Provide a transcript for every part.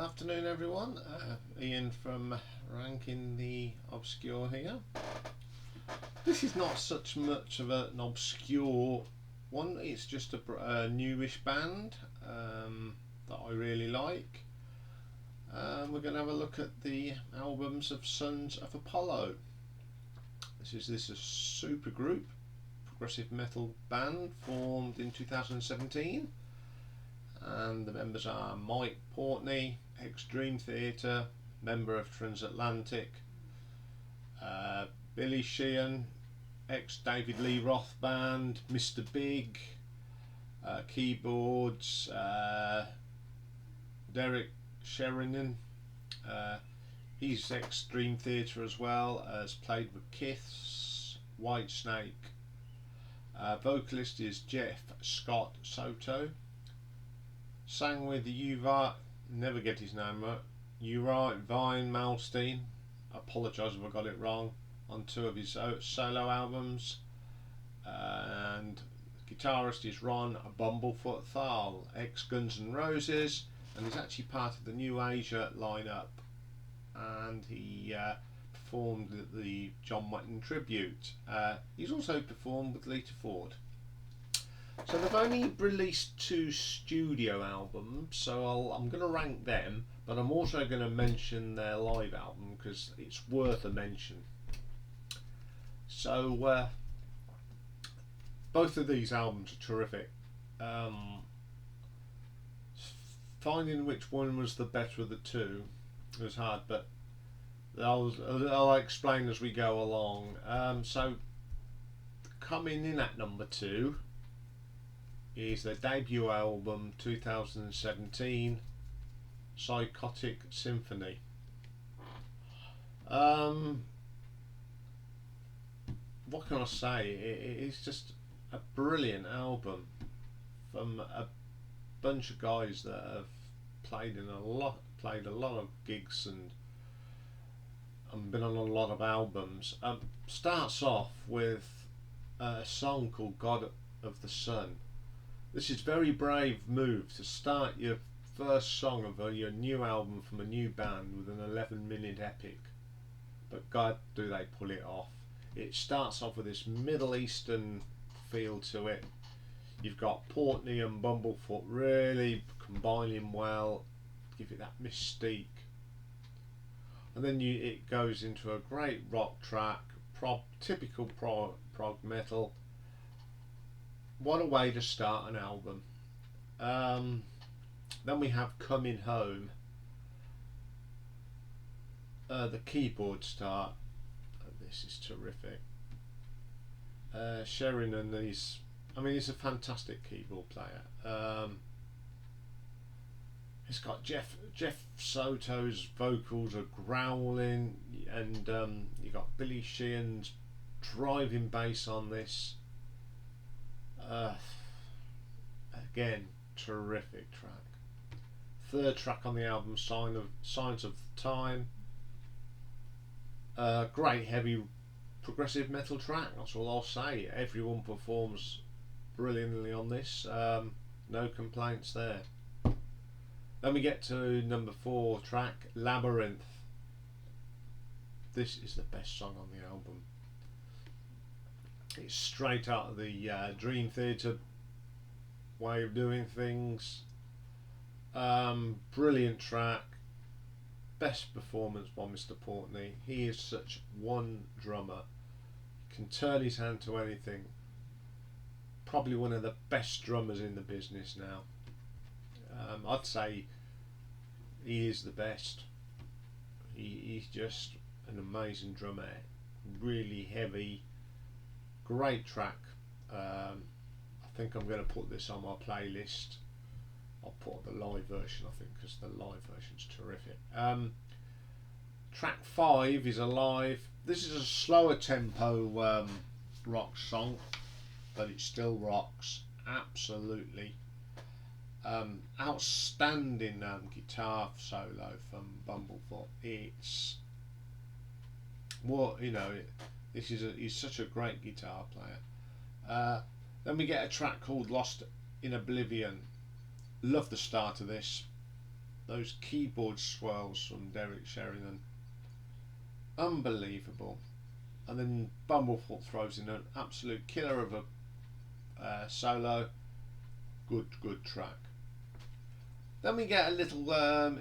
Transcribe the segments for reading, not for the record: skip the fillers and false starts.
Afternoon everyone, Iain from Ranking the Obscure here. This is not such much of an obscure one, it's just a newish band that I really like. We're going to have a look at the albums of Sons of Apollo. This is a supergroup, progressive metal band formed in 2017. And the members are Mike Portney, ex-Dream Theater, member of Transatlantic, Billy Sheehan, ex-David Lee Roth band, Mr. Big, keyboards, Derek Sheridan, he's ex-Dream Theater as well, has played with Kiss, Whitesnake. Vocalist is Jeff Scott Soto. Sang with Uri, never get his name right, Uri Vine Malstein, apologise if I got it wrong, on two of his solo albums. And guitarist is Ron Bumblefoot Thal, ex Guns N' Roses, and he's actually part of the New Asia lineup. And he performed at the John Wetton tribute. He's also performed with Lita Ford. So they've only released 2 studio albums, so I'm going to rank them, but I'm also going to mention their live album because it's worth a mention. So both of these albums are terrific. Finding which one was the better of the two was hard, but I'll explain as we go along. So coming in at number 2 is their debut album 2017, Psychotic Symphony. What can I say? It's just a brilliant album from a bunch of guys that have played a lot of gigs and been on a lot of albums. Starts off with a song called God of the Sun. This is a very brave move to start your first song of your new album from a new band with an 11-minute epic, but God, do they pull it off. It starts off with this Middle Eastern feel to it. You've got Portney and Bumblefoot really combining well, give it that mystique, and then it goes into a great rock track, typical prog metal. What a way to start an album. Then we have Coming Home. The keyboard start. This is terrific. Sheridan, he's a fantastic keyboard player. It's got Jeff Soto's vocals are growling, and you got Billy Sheehan's driving bass on this. Again, terrific track. Third track on the album, Signs of Time. Great heavy progressive metal track, that's all I'll say. Everyone performs brilliantly on this, no complaints there. Then we get to number 4 track, Labyrinth. This is the best song on the album. It's straight out of the Dream Theater way of doing things. Brilliant track. Best performance by Mr. Portney. He is such one drummer. Can turn his hand to anything. Probably one of the best drummers in the business now. I'd say he is the best. He's just an amazing drummer. Really heavy. Great track. I think I'm going to put this on my playlist. I'll put the live version, I think, because the live version's terrific. Track 5 is Alive. This is a slower tempo rock song, but it still rocks absolutely. Outstanding guitar solo from Bumblefoot. It's what he's such a great guitar player. Then we get a track called Lost in Oblivion. Love the start of this. those keyboard swirls from Derek Sheridan, unbelievable. And then Bumblefoot throws in an absolute killer of a solo. Good track. Then we get a little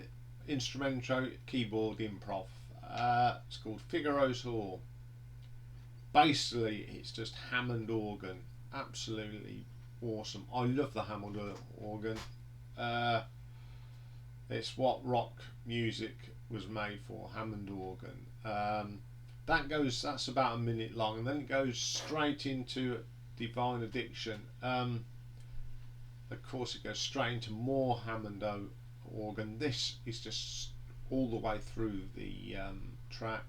instrumental keyboard improv. It's called Figaro's Whore. Basically, it's just Hammond organ. Absolutely awesome. I love the Hammond organ. It's what rock music was made for, Hammond organ. That's about a minute long, and then it goes straight into Divine Addiction. Of course, it goes straight into more Hammond organ. This is just all the way through the track.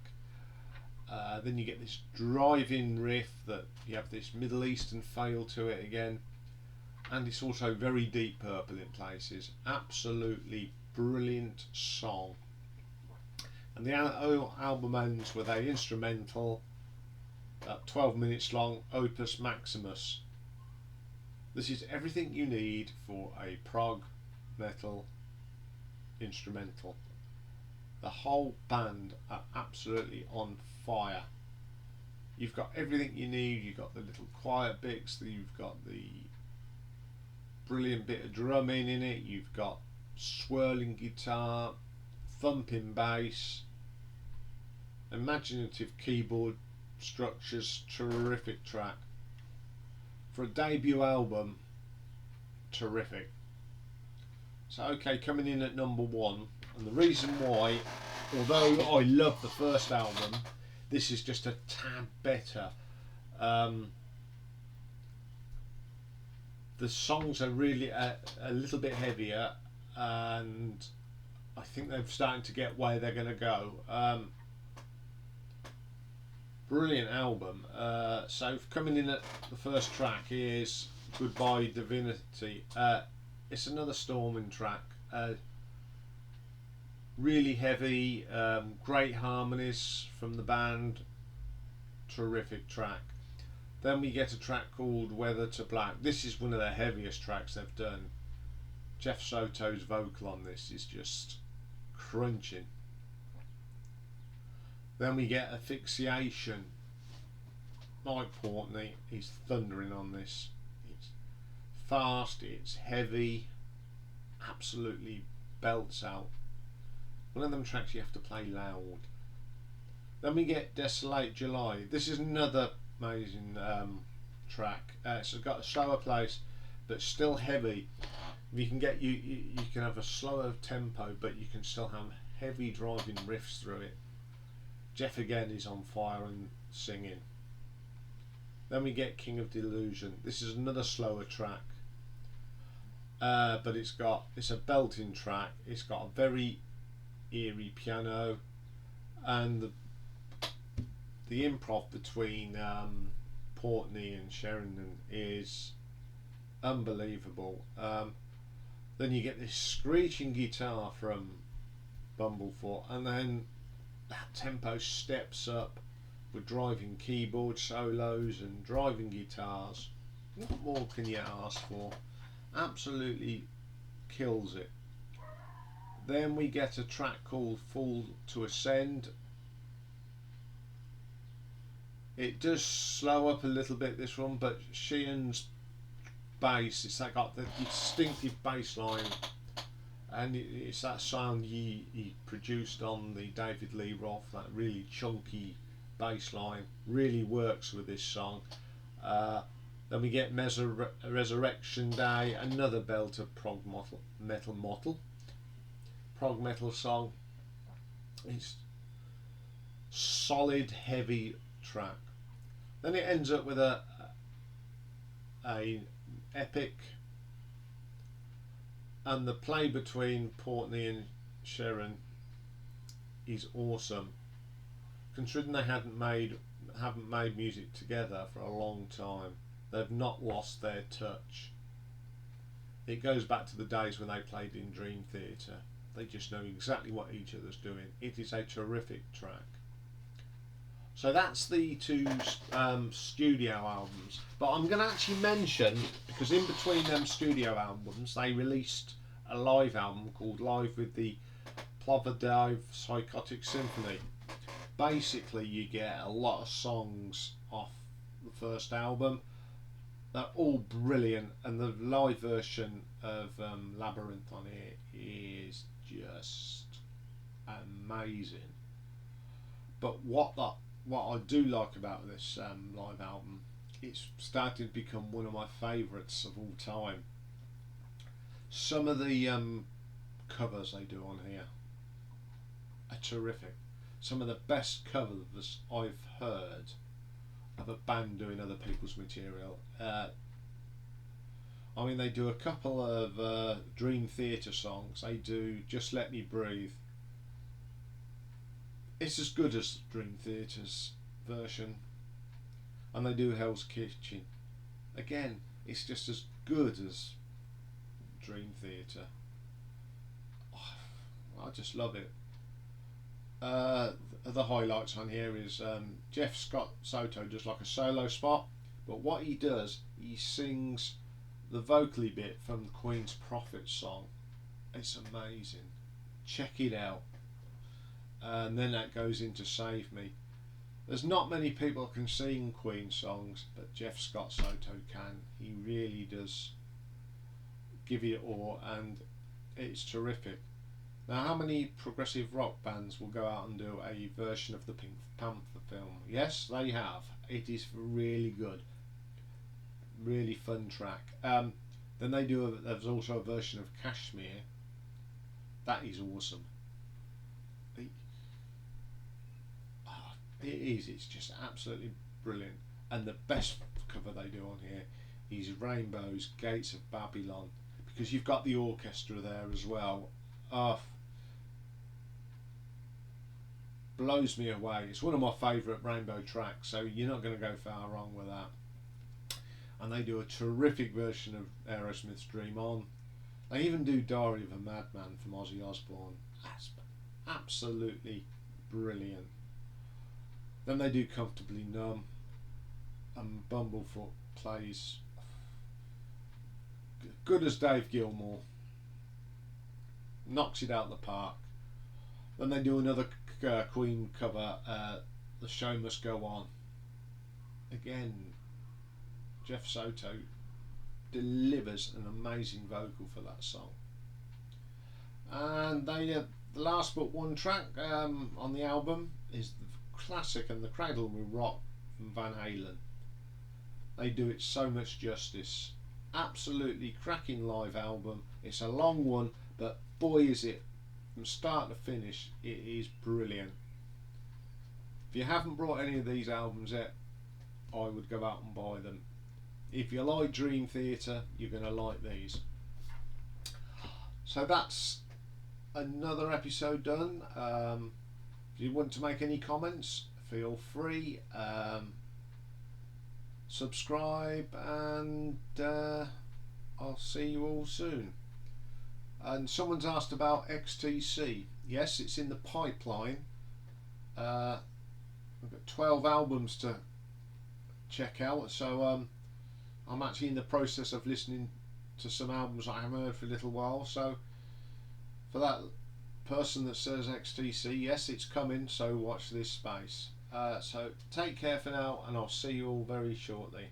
Then you get this drive-in riff that you have this Middle Eastern feel to it again, and it's also very Deep Purple in places. Absolutely brilliant song. And the album ends with a instrumental, 12 minutes long, Opus Maximus. This is everything you need for a prog metal instrumental. The whole band are absolutely on fire. You've got everything you need. You've got the little quiet bits, you've got the brilliant bit of drumming in it, you've got swirling guitar, thumping bass, imaginative keyboard structures. Terrific track. For a debut album, terrific. So okay, coming in at number 1, and the reason why, although I love the first album, this is just a tad better. The songs are really a little bit heavier, and I think they're starting to get where they're going to go. Brilliant album. So coming in at the first track is Goodbye Divinity. It's another storming track. Really heavy, great harmonies from the band. Terrific track. Then we get a track called Weather to Black. This is one of the heaviest tracks they've done. Jeff Soto's vocal on this is just crunching. Then we get Asphyxiation. Mike Portney, he's thundering on this. It's fast, it's heavy, absolutely belts out. One of them tracks you have to play loud. Then we get Desolate July. This is another amazing track. It's got a slower pace, but still heavy. You can get you can have a slower tempo, but you can still have heavy driving riffs through it. Jeff again is on fire and singing. Then we get King of Delusion. This is another slower track, but it's a belting track. It's got a very eerie piano, and the improv between Portney and Sheridan is unbelievable. Then you get this screeching guitar from Bumblefoot, and then that tempo steps up with driving keyboard solos and driving guitars. What more can you ask for? Absolutely kills it. Then we get a track called Fall to Ascend. It does slow up a little bit, this one, but Sheehan's bass, it's got the distinctive bass line, and it's that sound he produced on the David Lee Roth, that really chunky bass line, really works with this song. Then we get Resurrection Day, another belter prog metal song. It's solid, heavy track. Then it ends up with a epic, and the play between Portney and Sharon is awesome. Considering they haven't made music together for a long time, they've not lost their touch. It goes back to the days when they played in Dream Theatre. They just know exactly what each other's doing. It is a terrific track. So that's the two studio albums. But I'm going to actually mention, because in between them studio albums, they released a live album called Live with the Plovdiv Psychotic Symphony. Basically, you get a lot of songs off the first album. They're all brilliant, and the live version of Labyrinth on here is just amazing. But what I do like about this live album, it's started to become one of my favourites of all time. Some of the covers they do on here are terrific. Some of the best covers I've heard of a band doing other people's material. I mean, they do a couple of Dream Theater songs. They do Just Let Me Breathe. It's as good as Dream Theater's version. And they do Hell's Kitchen. Again, it's just as good as Dream Theater. Oh, I just love it. The highlights on here is Jeff Scott Soto does like a solo spot, but what he does, he sings the vocally bit from the Queen's Prophet song. It's amazing. Check it out. And then that goes into Save Me. There's not many people who can sing Queen songs, but Jeff Scott Soto can. He really does give it all, and it's terrific. Now, how many progressive rock bands will go out and do a version of the Pink Panther film? Yes, they have. It is really good. Really fun track. Then they do. There's also a version of Kashmir. That is awesome. It is. It's just absolutely brilliant. And the best cover they do on here is Rainbow's Gates of Babylon, because you've got the orchestra there as well. Blows me away. It's one of my favourite Rainbow tracks, so you're not going to go far wrong with that. And they do a terrific version of Aerosmith's Dream On. They even do Diary of a Madman from Ozzy Osbourne. That's absolutely brilliant. Then they do Comfortably Numb, and Bumblefoot plays good as Dave Gilmour. Knocks it out of the park. Then they do another Queen cover, The Show Must Go On. Again, Jeff Soto delivers an amazing vocal for that song. And they, the last but one track on the album is the classic And the Cradle Will Rock from Van Halen. They do it so much justice. Absolutely cracking live album. It's a long one, but boy is it, from start to finish, it is brilliant. If you haven't brought any of these albums yet, I would go out and buy them. If you like Dream Theater, you're going to like these. So that's another episode done. If you want to make any comments, feel free. Subscribe, and I'll see you all soon. And someone's asked about XTC. Yes, it's in the pipeline. I've got 12 albums to check out, so I'm actually in the process of listening to some albums I haven't heard for a little while. So for that person that says XTC, yes, it's coming, so watch this space. So take care for now, and I'll see you all very shortly.